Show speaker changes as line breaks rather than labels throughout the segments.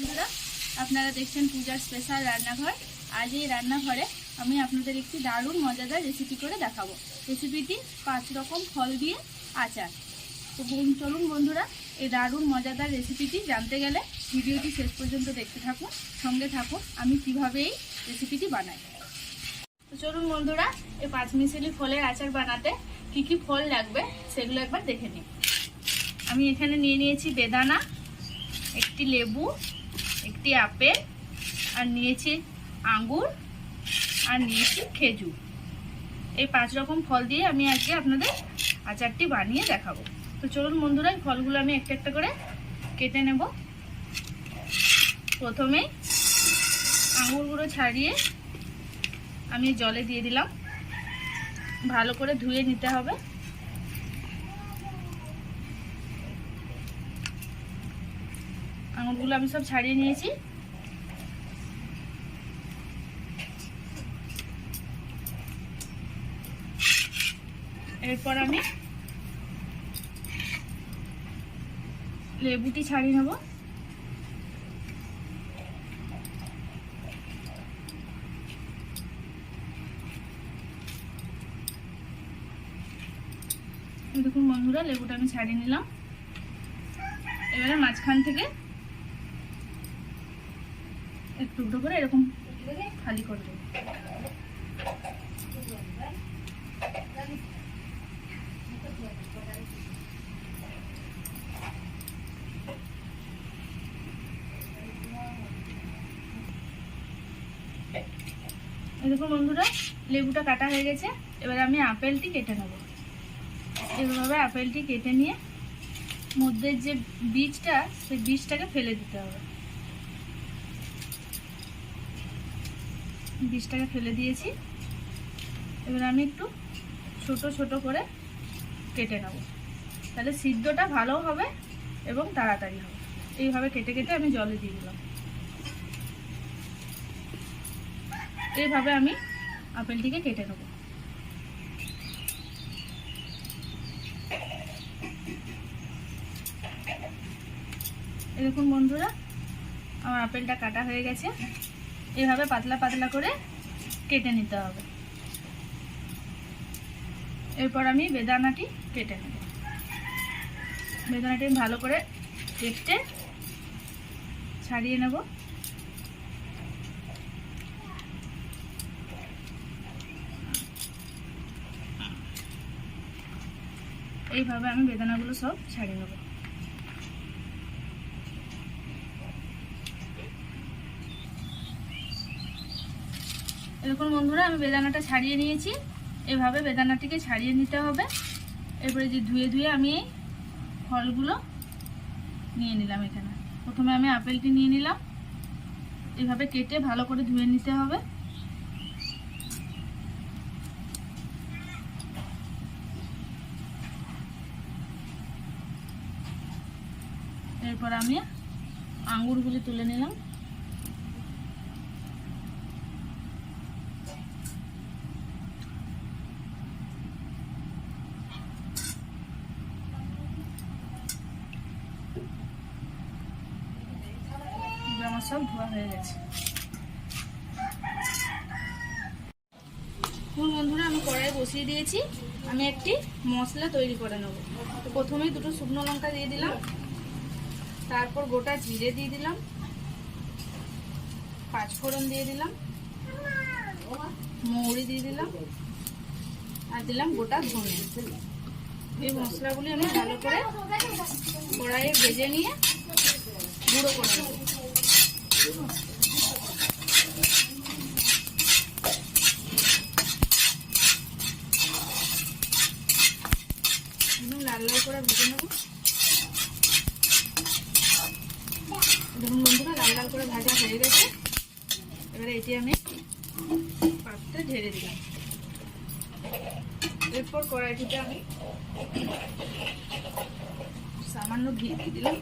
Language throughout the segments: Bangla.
বন্ধুরা, আপনারা দেখছেন পূজার স্পেশাল রান্নাঘর। আজ এই রান্নাঘরে আমি আপনাদের একটি দারুণ মজাদার রেসিপি করে দেখাবো। রেসিপিটি 5 রকম ফল দিয়ে আচার। তো চলুন বন্ধুরা, এই দারুণ মজাদার রেসিপিটি জানতে গেলে ভিডিওটি শেষ পর্যন্ত দেখতে থাকুন, সঙ্গে থাকুন আমি কিভাবে এই রেসিপিটি বানাই। তো চলুন বন্ধুরা, এই 5 মিশালি ফলের আচার বানাতে কি কি ফল লাগবে সেগুলো একবার দেখে নিই। আমি এখানে নিয়ে নিয়েছি বেদানা, একটি লেবু, একটি আপেল, আর নিয়েছি আঙ্গুর, আর নিয়েছি খেজুর। এই 5 রকম ফল দিয়ে আমি আজকে আপনাদের আচারটি বানিয়ে দেখাবো। তো চলুন বন্ধুরা, এই ফলগুলো আমি একটা একটা করে কেটে নেব। প্রথমে আঙ্গুরগুলো ছাড়িয়ে আমি জলে দিয়ে দিলাম, ভালো করে ধুয়ে নিতে হবে। আঙুরগুলো আমি সব ছাড়িয়ে নিয়েছি। এরপর আমি লেবুটি ছাড়িয়ে নেব। দেখুন বন্ধুরা, লেবুটা আমি ছাড়িয়ে নিলাম। এবারে মাঝখান থেকে একটু টুকরো করে এরকম খালি করে দেব। দেখুন বন্ধুরা, লেবুটা কাটা হয়ে গেছে। এবার আমি আপেলটি কেটে নেব। এভাবে আপেলটি কেটে নিয়ে মধ্যে যে বীজটা, সেই বীজটাকে ফেলে দিতে হবে। বীজটাকে ফেলে দিয়েছি। এবার আমি একটু ছোট ছোট করে কেটে নেব, তাহলে সিদ্ধটা ভালো হবে এবং তাড়াতাড়ি হবে। এইভাবে কেটে কেটে আমি জলে দিয়ে দিলাম। এইভাবে আমি আপেলটিকে কেটে নেব। দেখুন বন্ধুরা, আমার আপেলটা কাটা হয়ে গেছে। এইভাবে পাতলা পাতলা করে কেটে নিতে হবে। এরপর আমি বেদানাটি কেটে নেব। বেদানাটি ভালো করে কেটে ছাড়িয়ে নেব। এইভাবে আমি বেদানাগুলো সব ছাড়িয়ে নেব। এরকম বন্ধুরা, আমি বেদানাটা ছাড়িয়ে নিয়েছি। এভাবে বেদানাটিকে ছাড়িয়ে নিতে হবে। এরপরে যে ধুয়ে ধুয়ে আমি এই ফলগুলো নিয়ে নিলাম। এখানে প্রথমে আমি আপেলটি নিয়ে নিলাম। এভাবে কেটে ভালো করে ধুয়ে নিতে হবে। এরপর আমি আঙ্গুরগুলি তুলে নিলাম। আমার সব ধোয়া হয়ে গেছে। বন্ধুরা, আমি কড়াই বসিয়ে দিয়েছি। আমি একটি মশলা তৈরি করে নেব। তো প্রথমেই 2টো শুকনো লঙ্কা দিয়ে দিলাম, তারপর গোটা জিরে দিয়ে দিলাম, 5 ফোড়ন দিয়ে দিলাম, মৌরি দিয়ে দিলাম, আর দিলাম গোটা ধনে। এই মশলাগুলি আমি ভালো করে কড়াইয়ে ভেজে নিয়ে গুঁড়ো করে নেব। লাল লাল করে ভেজে নেব। দেখুন বন্ধুরা, লাল লাল করে ভাজা হয়ে গেছে। এবারে এটি আমি পাত্রে ঢেলে দিলাম। এরপর কড়াইটিতে আমি সামান্য ঘি দিয়ে দিলাম।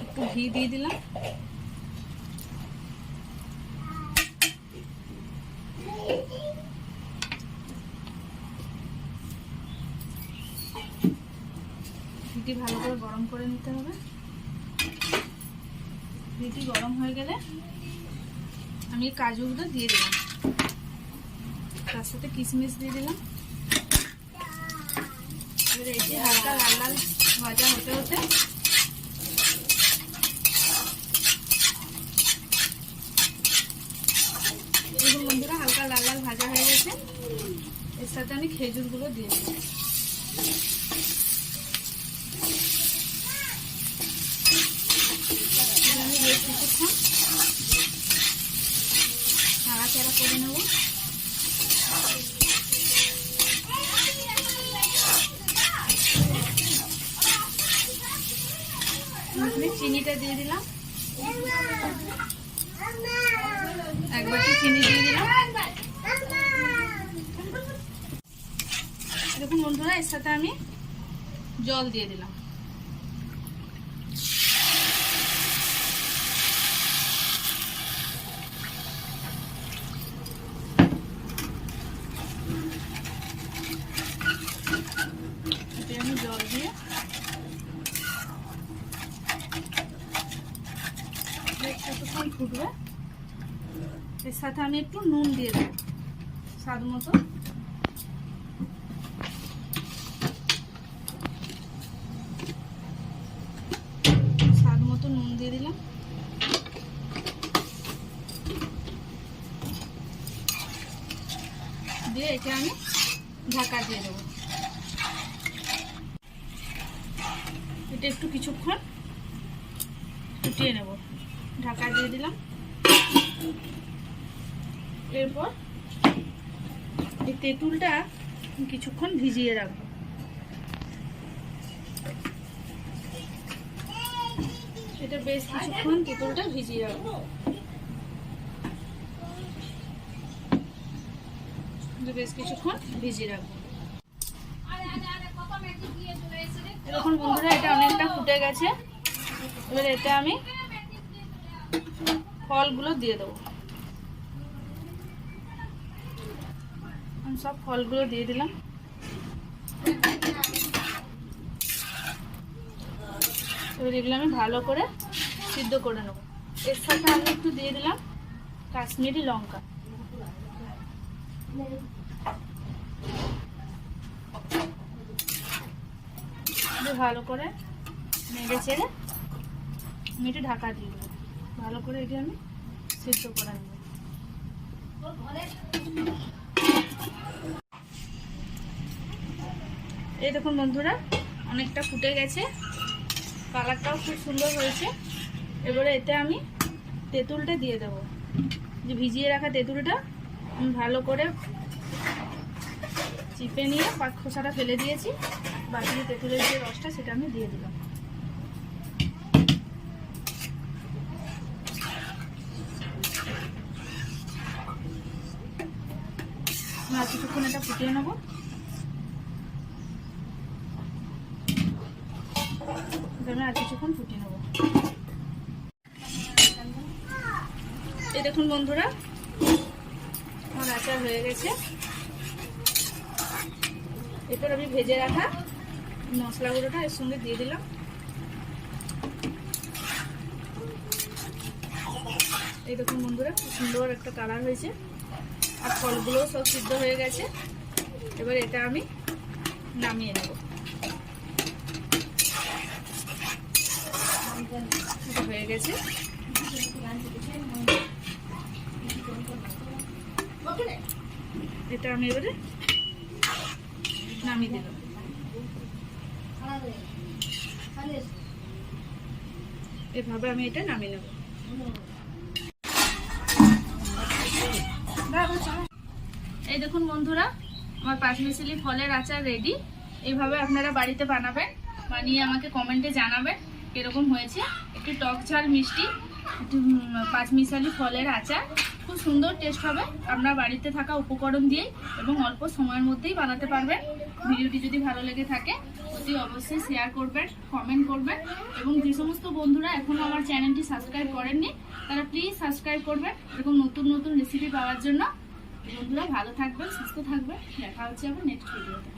একটু ঘি দিয়ে দিলাম। ঘিটি ভালো করে গরম করে নিতে হবে। ঘিটি গরম হয়ে গেলে আমি কাজুগুলো দিয়ে দিলাম, তার সাথে কিশমিশ দিয়ে দিলাম। এবার এটি হালকা লাল লাল ভাজা হতে হতে দেখুন বন্ধুরা হালকা লাল লাল ভাজা হয়ে গেছে। এর সাথে আমি খেজুরগুলো দিয়ে দিলাম। আমি বেশ কিছুক্ষণ নাড়াচাড়া করে নেব। চিনিটা দিয়ে দিলাম, এক বাটি চিনি দিয়ে দিলাম। দেখুন বন্ধুরা এর সাথে আমি জল দিয়ে দিলাম। আমি জল দিয়ে কতক্ষণ ফুটবে। এর সাথে আমি একটু নুন দিয়ে দেবো স্বাদ মতো। স্বাদ মতো নুন দিয়ে দিলাম। দিয়ে এটা আমি ঢাকা দিয়ে দেবো। এটা একটু কিছুক্ষণ ফুটিয়ে নেব। ঢাকা দিয়ে দিলাম। এরপর এই তেঁতুলটা কিছুক্ষণ ভিজিয়ে রাখবো। এটা বেশ কিছুক্ষণ তেঁতুলটা ভিজিয়ে রাখবো। বেশ কিছুক্ষণ ভিজিয়ে রাখবো। এখন বন্ধুরা এটা অনেকটা ফুটে গেছে। এবার এটা আমি ফলগুলো দিয়ে দেবো। আমি সব ফলগুলো দিয়ে দিলাম। এবার এগুলো আমি ভালো করে সিদ্ধ করে নেব। এর সাথে আমি একটু দিয়ে দিলাম কাশ্মীরি লঙ্কা। ভালো করে নেড়ে চেড়ে আমি একটু ঢাকা দিয়ে দেবো। ভালো করে এটি আমি সিদ্ধ করে নেব। এই দেখুন বন্ধুরা অনেকটা ফুটে গেছে, কালারটাও খুব সুন্দর হয়েছে। এবারে এতে আমি তেঁতুলটা দিয়ে দেবো। যে ভিজিয়ে রাখা তেঁতুলটা আমি ভালো করে চিপে নিয়ে পাক খোসাটা ফেলে দিয়েছি। বাকি তেঁতুলের যে রসটা সেটা আমি দিয়ে দিলাম। আর কিছুক্ষণ এটা ফুটিয়ে নেবো। আর কিছুক্ষণ ফুটিয়ে নেবো। এই দেখুন বন্ধুরা আমার আচার হয়ে গেছে। এরপর আমি ভেজে রাখা মশলা গুঁড়োটা এর সঙ্গে দিয়ে দিলাম। এই দেখুন বন্ধুরা খুব সুন্দর একটা কালার হয়েছে। আর ফলগুলো সব সিদ্ধ হয়ে গেছে। এবার এটা আমি নামিয়ে নেব। এটা হয়ে গেছে। এটা আমি এবারে নামিয়ে দিলাম। এভাবে আমি এটা নামিয়ে নেব। এই দেখুন বন্ধুরা আমার পাঁচমিশালি ফলের আচার রেডি। এইভাবে আপনারা বাড়িতে বানাবেন, বানিয়ে আমাকে কমেন্টে জানাবেন কিরকম হয়েছে। একটু টক ঝাল মিষ্টি একটু পাঁচমিশালি ফলের আচার, খুব সুন্দর টেস্ট হবে। আপনার বাড়িতে থাকা উপকরণ দিয়েই এবং অল্প সময়ের মধ্যেই বানাতে পারবেন। ভিডিওটি যদি ভালো লেগে থাকে অতি অবশ্যই শেয়ার করবেন, কমেন্ট করবেন এবং যে সমস্ত বন্ধুরা এখনও আমার চ্যানেলটি সাবস্ক্রাইব করেননি তারা প্লিজ সাবস্ক্রাইব করবেন এরকম নতুন নতুন রেসিপি পাওয়ার জন্য। বন্ধুরা ভালো থাকবেন, সুস্থ থাকবেন। দেখা হচ্ছে আবার নেক্সট ভিডিওতে।